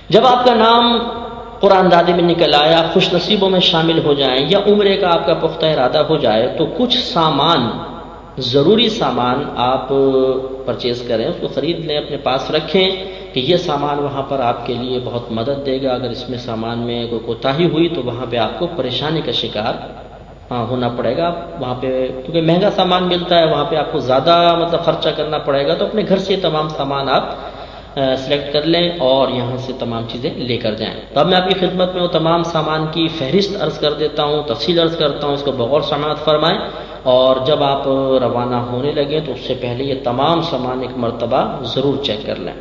جب آپ کا نام قرآن دادی میں نکل آیا، خوش نصیبوں میں شامل ہو جائیں یا عمرے کا آپ کا پختہ ارادہ ہو جائے، تو کچھ سامان، ضروری سامان آپ پرچیز کریں، اس کو خرید لیں، اپنے پاس رکھیں کہ یہ سامان وہاں پر آپ کے لیے بہت مدد دے گا۔ اگر اس میں سامان میں کوئی کوتاہی ہوئی تو وہاں پہ آپ کو پریشانی کا شکار ہونا پڑے گا وہاں پہ، کیونکہ مہنگا سامان ملتا ہے، وہاں پہ آپ کو زیادہ خرچہ کرنا پڑے گا۔ تو اپنے گھر سے تمام سامان آپ سلیکٹ کر لیں اور یہاں سے تمام چیزیں لے کر جائیں۔ تو اب میں آپ کی خدمت میں وہ تمام سامان کی فہرست عرض کر دیتا ہوں، تفصیل عرض کرتا ہوں، اس کو بغور سماعت فرمائیں، اور جب آپ روانہ ہونے لگیں تو اس سے پہلے یہ تمام سامان ایک مرتبہ ضرور چیک کر لیں۔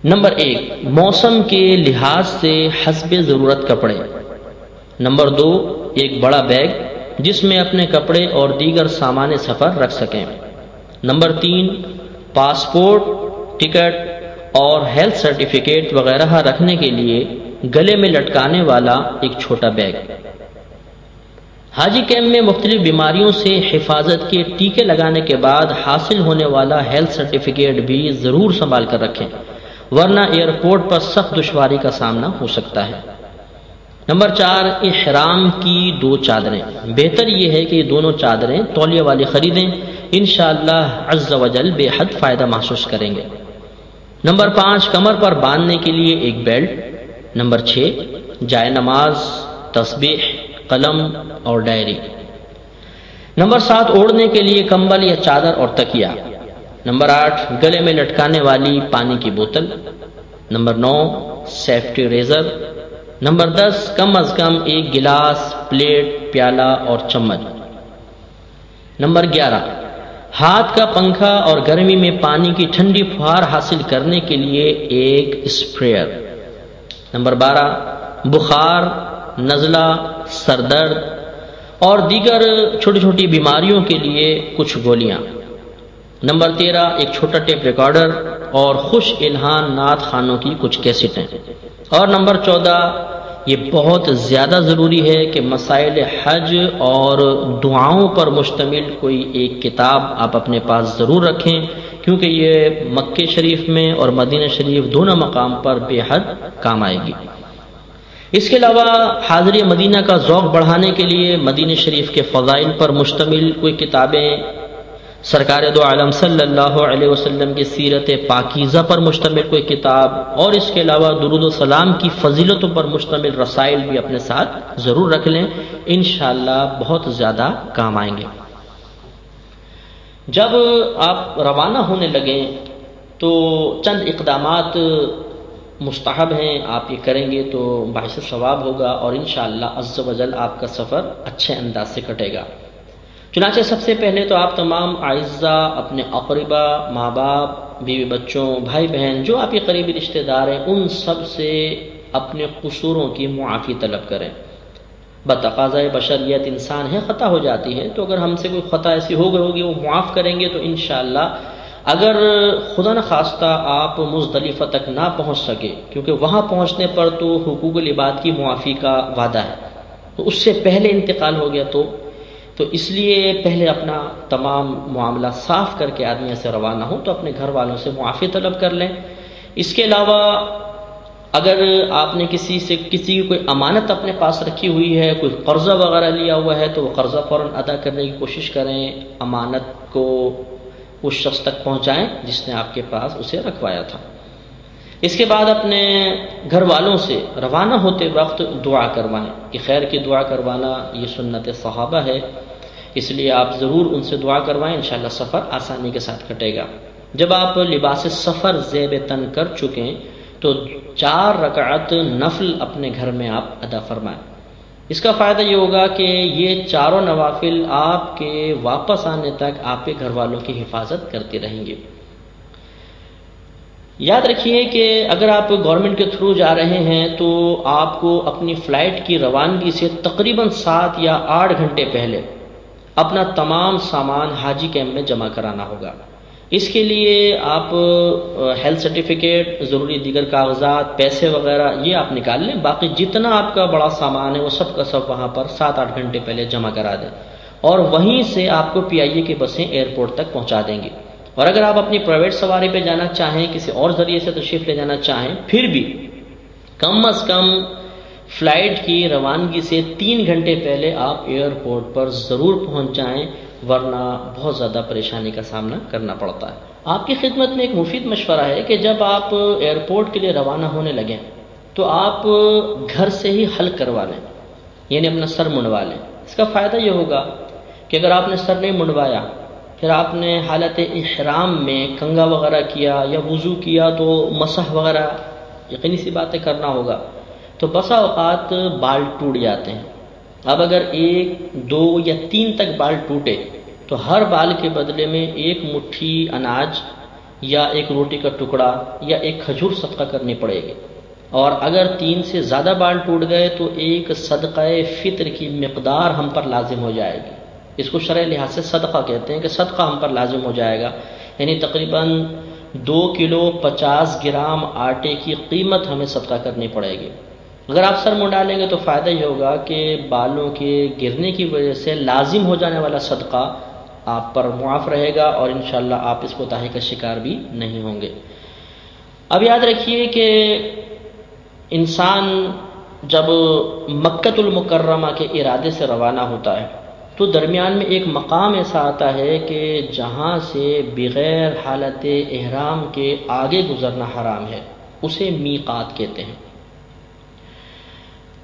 نمبر 1، موسم کے لحاظ سے حسب ضرورت کپڑے۔ نمبر 2، ایک بڑا بیگ جس میں اپنے کپڑے اور دیگر سامان سفر رکھ سکیں۔ نمبر 3، پاسپورٹ، ٹکٹ اور ہیلتھ سرٹیفکیٹ وغیرہ رکھنے کے لیے گلے میں لٹکانے والا ایک چھوٹا بیگ۔ حاجی کیمپ میں مختلف بیماریوں سے حفاظت کے ٹیکے لگانے کے بعد حاصل ہونے والا ہیلتھ سرٹیفکیٹ بھی ضرور سنبھال کر رکھیں، ورنہ ایئرپورٹ پر سخت دشواری کا سامنا ہو سکتا ہے۔ نمبر 4، احرام کی 2 چادریں۔ بہتر یہ ہے کہ یہ دونوں چادریں تولیہ والی خریدیں، انشاءاللہ عز و جل بے حد فائدہ محسوس کریں گے۔ نمبر 5، کمر پر باندھنے کے لیے ایک بیلٹ۔ نمبر 6، جائے نماز، تسبیح، قلم اور ڈائری۔ نمبر 7، اوڑھنے کے لیے کمبل یا چادر اور تکیہ۔ نمبر 8، گلے میں لٹکانے والی پانی کی بوتل۔ Number 9، safety razor. نمبر 10، کم از کم ایک گلاس، پلیٹ، پیالہ اور چمچ۔ نمبر 11، ہاتھ کا پنکھا اور گرمی میں پانی کی ٹھنڈی پھوار حاصل کرنے کے لیے ایک اسپریئر۔ نمبر 12، بخار، نزلہ، سر درد اور دیگر چھوٹی چھوٹی بیماریوں کے لیے کچھ گولیاں۔ نمبر 13، ایک چھوٹا ٹیپ ریکارڈر اور خوش الہان نعت خانوں کی کچھ کیسٹیں۔ اور نمبر 14، یہ بہت زیادہ ضروری ہے کہ مسائل حج اور دعاؤں پر مشتمل کوئی ایک کتاب آپ اپنے پاس ضرور رکھیں، کیونکہ یہ مکہ شریف میں اور مدینہ شریف دونوں مقام پر بے حد کام آئے گی۔ اس کے علاوہ حاضری مدینہ کا ذوق بڑھانے کے لیے مدینہ شریف کے فضائل پر مشتمل کوئی کتابیں، سرکار دو عالم صلی اللہ علیہ وسلم کی سیرت پاکیزہ پر مشتمل کوئی کتاب، اور اس کے علاوہ درود و سلام کی فضیلتوں پر مشتمل رسائل بھی اپنے ساتھ ضرور رکھ لیں، انشاءاللہ بہت زیادہ کام آئیں گے۔ جب آپ روانہ ہونے لگیں تو چند اقدامات مستحب ہیں، آپ یہ کریں گے تو باعث ثواب ہوگا اور انشاءاللہ عز و جل آپ کا سفر اچھے انداز سے کٹے گا۔ چنانچہ سب سے پہلے تو آپ تمام اعزاء، اپنے اقربا، ماں باپ، بیوی بچوں، بھائی بہن، جو آپ کے قریبی رشتہ دار ہیں، ان سب سے اپنے قصوروں کی معافی طلب کریں۔ بتقاضۂ بشریت انسان ہے، خطا ہو جاتی ہے، تو اگر ہم سے کوئی خطا ایسی ہو گئی ہوگی وہ معاف کریں گے تو انشاءاللہ اگر خدا نخواستہ آپ مزدلفہ تک نہ پہنچ سکے، کیونکہ وہاں پہنچنے پر تو حقوق العباد کی معافی کا وعدہ ہے، تو اس سے پہلے انتقال ہو گیا تو اس لیے پہلے اپنا تمام معاملہ صاف کر کے آدمی سے روانہ ہو، تو اپنے گھر والوں سے معافی طلب کر لیں۔ اس کے علاوہ اگر آپ نے کسی کی کوئی امانت اپنے پاس رکھی ہوئی ہے، کوئی قرضہ وغیرہ لیا ہوا ہے، تو وہ قرضہ فوراً ادا کرنے کی کوشش کریں، امانت کو اس شخص تک پہنچائیں جس نے آپ کے پاس اسے رکھوایا تھا۔ اس کے بعد اپنے گھر والوں سے روانہ ہوتے وقت دعا کروائیں، کہ خیر کی دعا کروانا یہ سنت صحابہ ہے، اس لیے آپ ضرور ان سے دعا کروائیں، انشاءاللہ سفر آسانی کے ساتھ کٹے گا۔ جب آپ لباس سفر زیب تن کر چکیں تو 4 رکعت نفل اپنے گھر میں آپ ادا فرمائیں۔ اس کا فائدہ یہ ہوگا کہ یہ 4 نوافل آپ کے واپس آنے تک آپ کے گھر والوں کی حفاظت کرتے رہیں گے۔ یاد رکھیے کہ اگر آپ گورنمنٹ کے تھرو جا رہے ہیں تو آپ کو اپنی فلائٹ کی روانگی سے تقریباً 7 یا 8 گھنٹے پہلے اپنا تمام سامان حاجی کیمپ میں جمع کرانا ہوگا۔ اس کے لیے آپ ہیلتھ سرٹیفکیٹ، ضروری دیگر کاغذات، پیسے وغیرہ یہ آپ نکال لیں، باقی جتنا آپ کا بڑا سامان ہے وہ سب کا سب وہاں پر 7-8 گھنٹے پہلے جمع کرا دیں، اور وہیں سے آپ کو PIA کی بسیں ایئرپورٹ تک پہنچا دیں گے، اور اگر آپ اپنی پرائیویٹ سواری پہ جانا چاہیں، کسی اور ذریعے سے تشریف لے جانا چاہیں، پھر بھی کم از کم فلائٹ کی روانگی سے 3 گھنٹے پہلے آپ ایئرپورٹ پر ضرور پہنچ جائیں، ورنہ بہت زیادہ پریشانی کا سامنا کرنا پڑتا ہے۔ آپ کی خدمت میں ایک مفید مشورہ ہے کہ جب آپ ایئرپورٹ کے لیے روانہ ہونے لگیں تو آپ گھر سے ہی حلق کروا لیں، یعنی اپنا سر منڈوا لیں۔ اس کا فائدہ یہ ہوگا کہ اگر آپ نے سر نہیں منڈوایا، پھر آپ نے حالت احرام میں کنگھا وغیرہ کیا یا وضو کیا تو مسح وغیرہ یقینی سی باتیں کرنا ہوگا، تو بسا اوقات بال ٹوٹ جاتے ہیں۔ اب اگر 1، 2 یا 3 تک بال ٹوٹے تو ہر بال کے بدلے میں 1 مٹھی اناج یا 1 روٹی کا ٹکڑا یا 1 کھجور صدقہ کرنی پڑے گی، اور اگر 3 سے زیادہ بال ٹوٹ گئے تو 1 صدقہ فطر کی مقدار ہم پر لازم ہو جائے گی۔ اس کو شرعی لحاظ سے صدقہ کہتے ہیں کہ صدقہ ہم پر لازم ہو جائے گا، یعنی تقریباً 2 کلو 50 گرام آٹے کی قیمت ہمیں صدقہ کرنی پڑے گی۔ اگر آپ سر منڈا لیں گے تو فائدہ یہ ہوگا کہ بالوں کے گرنے کی وجہ سے لازم ہو جانے والا صدقہ آپ پر معاف رہے گا، اور انشاءاللہ آپ اس کوتاہی کا شکار بھی نہیں ہوں گے۔ اب یاد رکھیے کہ انسان جب مکۃ المکرمہ کے ارادے سے روانہ ہوتا ہے تو درمیان میں ایک مقام ایسا آتا ہے کہ جہاں سے بغیر حالت احرام کے آگے گزرنا حرام ہے، اسے میقات کہتے ہیں۔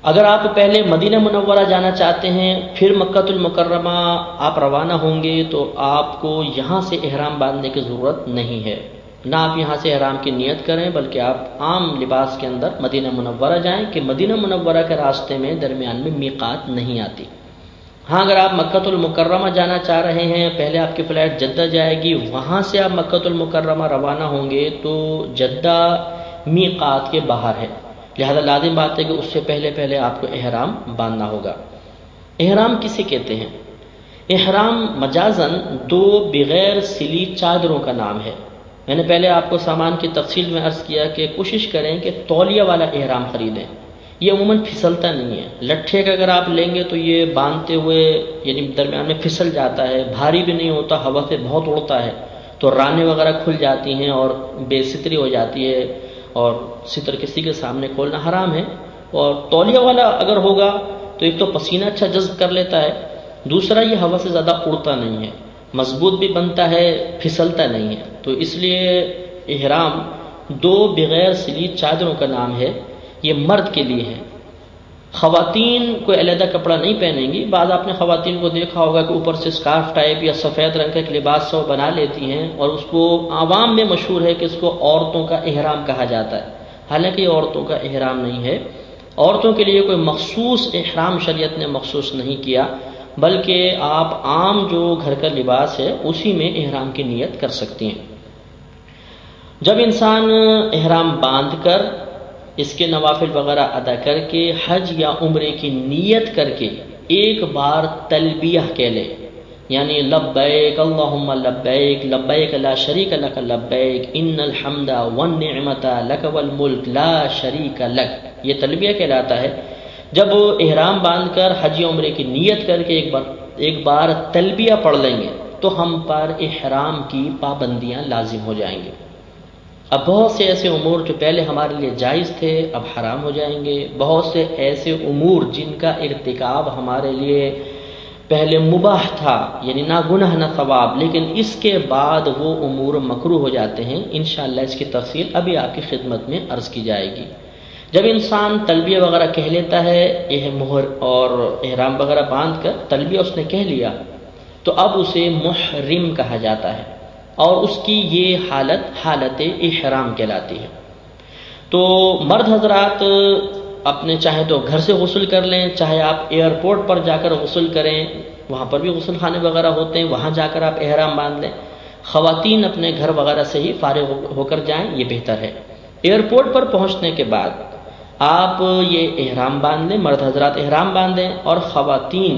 اگر آپ پہلے مدینہ منورہ جانا چاہتے ہیں پھر مکۃ المکرمہ آپ روانہ ہوں گے تو آپ کو یہاں سے احرام باندھنے کی ضرورت نہیں ہے، نہ آپ یہاں سے احرام کی نیت کریں، بلکہ آپ عام لباس کے اندر مدینہ منورہ جائیں کہ مدینہ منورہ کے راستے میں درمیان میں میقات نہیں آتی۔ ہاں اگر آپ مکۃ المکرمہ جانا چاہ رہے ہیں، پہلے آپ کی فلائٹ جدہ جائے گی، وہاں سے آپ مکۃ المکرمہ روانہ ہوں گے تو جدہ میقات کے باہر ہے، لہذا لازم بات ہے کہ اس سے پہلے آپ کو احرام باندھنا ہوگا۔ احرام کسے کہتے ہیں؟ احرام مجازاً 2 بغیر سلی چادروں کا نام ہے۔ میں نے پہلے آپ کو سامان کی تفصیل میں عرض کیا کہ کوشش کریں کہ تولیہ والا احرام خریدیں، یہ عموماً پھسلتا نہیں ہے۔ لٹھے کا اگر آپ لیں گے تو یہ باندھتے ہوئے یعنی درمیان میں پھسل جاتا ہے، بھاری بھی نہیں ہوتا، ہوا سے بہت اڑتا ہے تو رانے وغیرہ کھل جاتی ہیں اور بے ستری ہو جاتی ہے، اور ستر کسی کے سامنے کھولنا حرام ہے۔ اور تولیہ والا اگر ہوگا تو ایک تو پسینہ اچھا جذب کر لیتا ہے، دوسرا یہ ہوا سے زیادہ اڑتا نہیں ہے، مضبوط بھی بنتا ہے، پھسلتا نہیں ہے۔ تو اس لیے احرام 2 بغیر سلی چادروں کا نام ہے، یہ مرد کے لیے ہے۔ خواتین کوئی علیحدہ کپڑا نہیں پہنیں گی۔ بعض آپ نے خواتین کو دیکھا ہوگا کہ اوپر سے سکارف ٹائپ یا سفید رنگ کا ایک لباس سے وہ بنا لیتی ہیں، اور اس کو عوام میں مشہور ہے کہ اس کو عورتوں کا احرام کہا جاتا ہے، حالانکہ یہ عورتوں کا احرام نہیں ہے۔ عورتوں کے لیے کوئی مخصوص احرام شریعت نے مخصوص نہیں کیا، بلکہ آپ عام جو گھر کا لباس ہے اسی میں احرام کی نیت کر سکتی ہیں۔ جب انسان احرام باندھ کر اس کے نوافل وغیرہ ادا کر کے حج یا عمرے کی نیت کر کے ایک بار تلبیہ کہہ لے، یعنی لبیک اللہم لبیک لبیک لا شریک لک لبیک ان الحمد والنعمت لک والملک لا شریک لک، یہ تلبیہ کہلاتا ہے۔ جب احرام باندھ کر حج یا عمرے کی نیت کر کے ایک بار تلبیہ پڑھ لیں گے تو ہم پر احرام کی پابندیاں لازم ہو جائیں گے۔ اب بہت سے ایسے امور جو پہلے ہمارے لیے جائز تھے اب حرام ہو جائیں گے، بہت سے ایسے امور جن کا ارتکاب ہمارے لیے پہلے مباح تھا، یعنی نہ گناہ نہ ثواب، لیکن اس کے بعد وہ امور مکروہ ہو جاتے ہیں۔ انشاءاللہ اس کی تفصیل ابھی آپ کی خدمت میں عرض کی جائے گی۔ جب انسان تلبیہ وغیرہ کہہ لیتا ہے، یہ مہر اور احرام وغیرہ باندھ کر تلبیہ اس نے کہہ لیا، تو اب اسے محرم کہا جاتا ہے، اور اس کی یہ حالت احرام کہلاتی ہے۔ تو مرد حضرات اپنے چاہے تو گھر سے غسل کر لیں، چاہے آپ ایئرپورٹ پر جا کر غسل کریں، وہاں پر بھی غسل خانے وغیرہ ہوتے ہیں، وہاں جا کر آپ احرام باندھ لیں۔ خواتین اپنے گھر وغیرہ سے ہی فارغ ہو کر جائیں، یہ بہتر ہے۔ ایئرپورٹ پر پہنچنے کے بعد آپ یہ احرام باندھ لیں، مرد حضرات احرام باندھیں، اور خواتین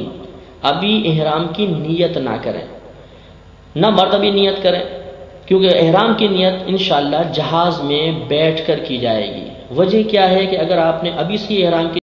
ابھی احرام کی نیت نہ کریں، نہ مرد ابھی نیت کریں، کیونکہ احرام کی نیت انشاءاللہ جہاز میں بیٹھ کر کی جائے گی۔ وجہ کیا ہے کہ اگر آپ نے ابھی سے احرام کی